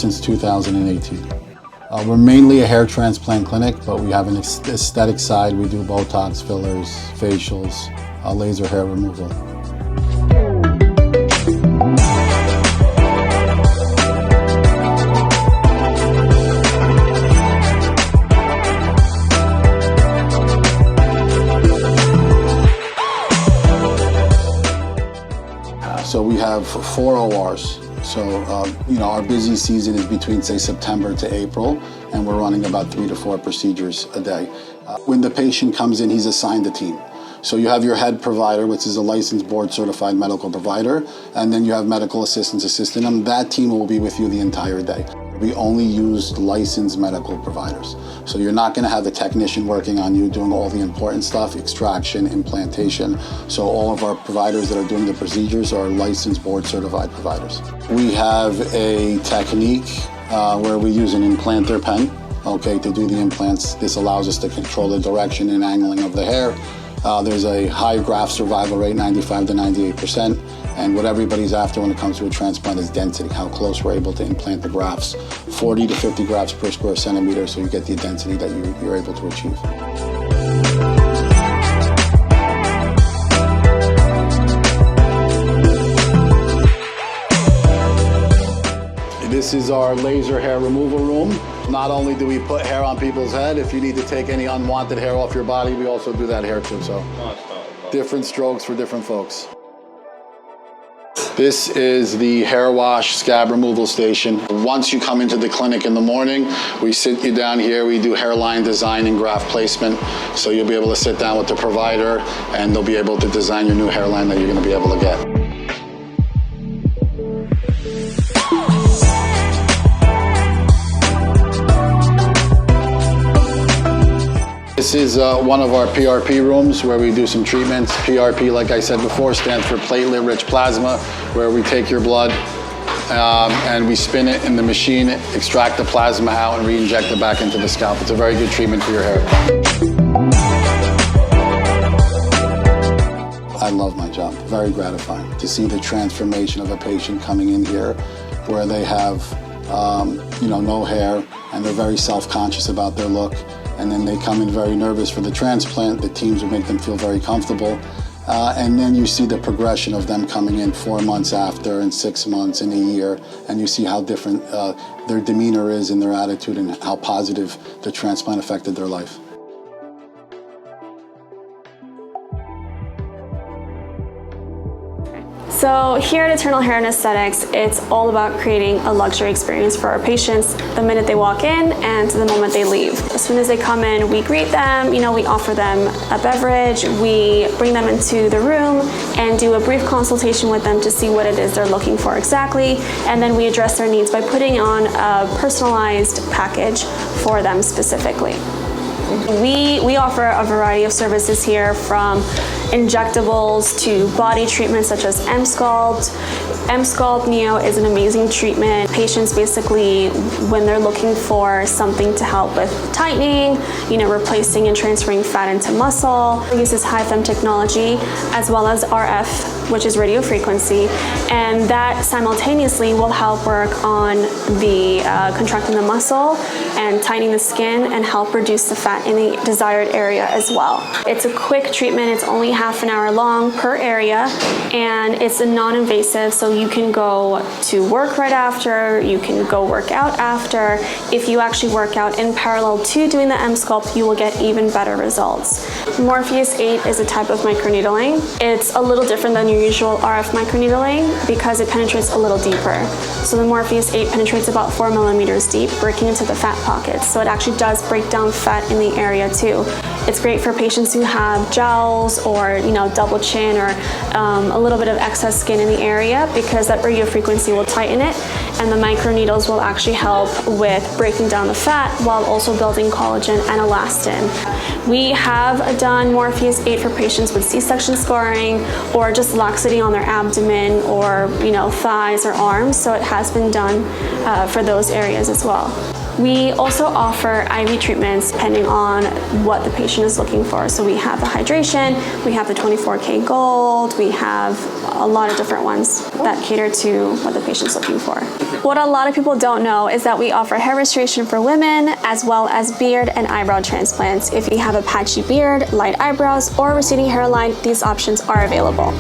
since 2018. We're mainly a hair transplant clinic, but we have an aesthetic side. We do Botox, fillers, facials, laser hair removal. So we have 4 ORs. So, our busy season is between, say, September to April, and we're running about 3 to 4 procedures a day. When the patient comes in, he's assigned a team. So you have your head provider, which is a licensed board-certified medical provider, and then you have medical assistants assisting them. That team will be with you the entire day. We only use licensed medical providers. So you're not going to have a technician working on you doing all the important stuff, extraction, implantation. So all of our providers that are doing the procedures are licensed board-certified providers. We have a technique where we use an implanter pen, to do the implants. This allows us to control the direction and angling of the hair. There's a high graft survival rate, 95 to 98%, and what everybody's after when it comes to a transplant is density, how close we're able to implant the grafts, 40 to 50 grafts per square centimeter, so you get the density that you're able to achieve. This is our laser hair removal room. Not only do we put hair on people's head, if you need to take any unwanted hair off your body, we also do that hair too. So different strokes for different folks. This is the hair wash scab removal station. Once you come into the clinic in the morning, we sit you down here, we do hairline design and graft placement. So you'll be able to sit down with the provider and they'll be able to design your new hairline that you're gonna be able to get. This is one of our PRP rooms where we do some treatments. PRP, like I said before, stands for platelet-rich plasma, where we take your blood and we spin it in the machine, extract the plasma out, and re-inject it back into the scalp. It's a very good treatment for your hair. I love my job, very gratifying to see the transformation of a patient coming in here where they have no hair and they're very self-conscious about their look. And then they come in very nervous for the transplant. The teams will make them feel very comfortable. And then you see the progression of them coming in 4 months after, and 6 months, and a year, and you see how different their demeanor is and their attitude and how positive the transplant affected their life. So here at Eternal Hair and Esthetics, it's all about creating a luxury experience for our patients the minute they walk in and to the moment they leave. As soon as they come in, we greet them, we offer them a beverage, we bring them into the room and do a brief consultation with them to see what it is they're looking for exactly, and then we address their needs by putting on a personalized package for them specifically. We offer a variety of services here, from injectables to body treatments such as M-Sculpt. M-Sculpt Neo is an amazing treatment. Patients basically, when they're looking for something to help with tightening, replacing and transferring fat into muscle, it uses high fem technology as well as RF, which is radio frequency, and that simultaneously will help work on the contracting the muscle and tightening the skin and help reduce the fat in the desired area as well. It's a quick treatment. It's only half an hour long per area, and it's a non-invasive, so you can go to work right after, you can go work out after. If you actually work out in parallel to doing the M-Sculpt, you will get even better results. Morpheus 8 is a type of microneedling. It's a little different than your usual RF microneedling because it penetrates a little deeper. So the Morpheus 8 penetrates about 4 millimeters deep, breaking into the fat pockets. So it actually does break down fat in the area too. It's great for patients who have jowls or double chin or a little bit of excess skin in the area, because that radio frequency will tighten it, and the microneedles will actually help with breaking down the fat while also building collagen and elastin. We have done Morpheus 8 for patients with C-section scarring or just laxity on their abdomen or thighs or arms, so it has been done for those areas as well. We also offer IV treatments depending on what the patient is looking for. So we have the hydration, we have the 24K Gold, we have a lot of different ones that cater to what the patient's looking for. What a lot of people don't know is that we offer hair restoration for women as well as beard and eyebrow transplants. If you have a patchy beard, light eyebrows, or receding hairline, these options are available.